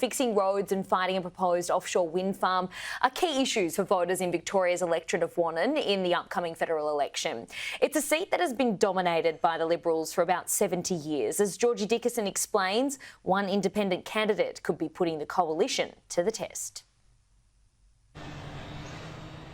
Fixing roads and fighting a proposed offshore wind farm are key issues for voters in Victoria's electorate of Wannon in the upcoming federal election. It's a seat that has been dominated by the Liberals for about 70 years. As Georgie Dickinson explains, one independent candidate could be putting the coalition to the test.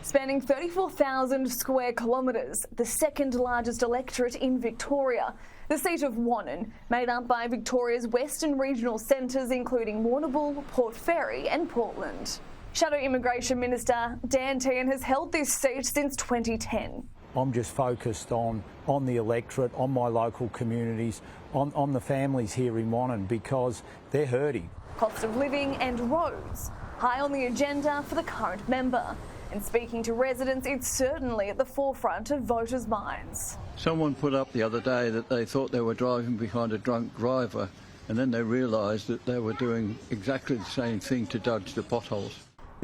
Spanning 34,000 square kilometres, the second largest electorate in Victoria. The seat of Wannon, made up by Victoria's western regional centres including Warrnambool, Port Fairy and Portland. Shadow Immigration Minister Dan Tehan has held this seat since 2010. I'm just focused on the electorate, on my local communities, on the families here in Wannon because they're hurting. Cost of living and roads, high on the agenda for the current member. And speaking to residents, it's certainly at the forefront of voters' minds. Someone put up the other day that they thought they were driving behind a drunk driver and then they realised that they were doing exactly the same thing to dodge the potholes.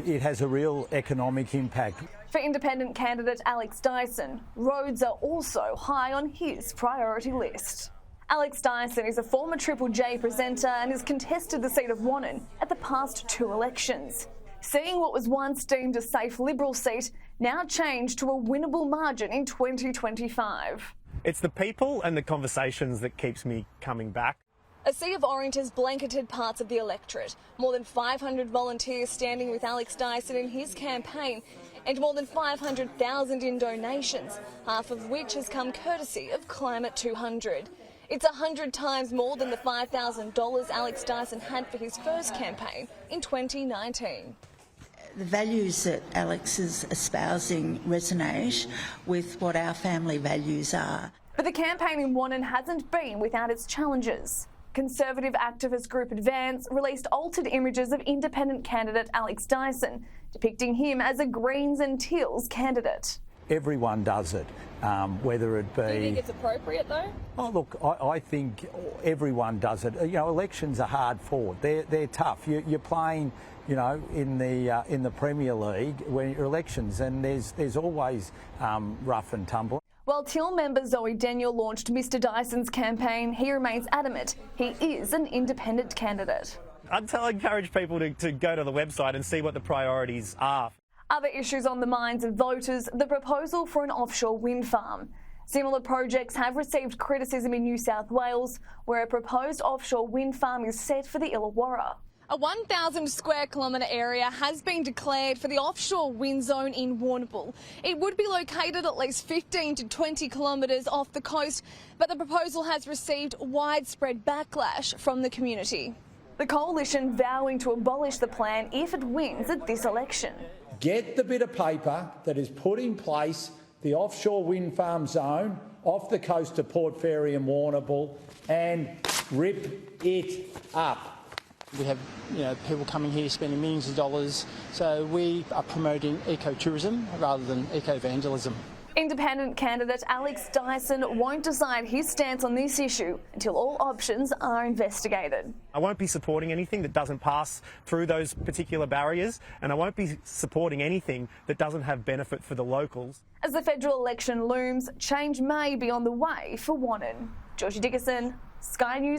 It has a real economic impact. For independent candidate Alex Dyson, roads are also high on his priority list. Alex Dyson is a former Triple J presenter and has contested the seat of Wannon at the past 2 elections. Seeing what was once deemed a safe Liberal seat now changed to a winnable margin in 2025. It's the people and the conversations that keeps me coming back. A sea of orange has blanketed parts of the electorate. More than 500 volunteers standing with Alex Dyson in his campaign and more than 500,000 in donations, half of which has come courtesy of Climate 200. It's 100 times more than the $5,000 Alex Dyson had for his first campaign in 2019. The values that Alex is espousing resonate with what our family values are. But the campaign in Wannon hasn't been without its challenges. Conservative activist group Advance released altered images of independent candidate Alex Dyson, depicting him as a Greens and Teals candidate. Everyone does it, whether it be... Do you think it's appropriate though? Oh look, I think everyone does it. You know, elections are hard fought. They're tough. You're playing, you know, in the Premier League when you're elections, and there's always rough and tumble. While Teal member Zoe Daniel launched Mr Dyson's campaign, he remains adamant he is an independent candidate. I'd encourage people to go to the website and see what the priorities are. Other issues on the minds of voters, the proposal for an offshore wind farm. Similar projects have received criticism in New South Wales, where a proposed offshore wind farm is set for the Illawarra. A 1,000 square kilometre area has been declared for the offshore wind zone in Warrnambool. It would be located at least 15 to 20 kilometres off the coast, but the proposal has received widespread backlash from the community. The coalition vowing to abolish the plan if it wins at this election. Get the bit of paper that has put in place the offshore wind farm zone off the coast of Port Fairy and Warrnambool and rip it up. We have people coming here spending millions of dollars, so we are promoting ecotourism rather than eco-vandalism. Independent candidate Alex Dyson won't decide his stance on this issue until all options are investigated. I won't be supporting anything that doesn't pass through those particular barriers, and I won't be supporting anything that doesn't have benefit for the locals. As the federal election looms, change may be on the way for Wannon. Georgie Dickinson, Sky News.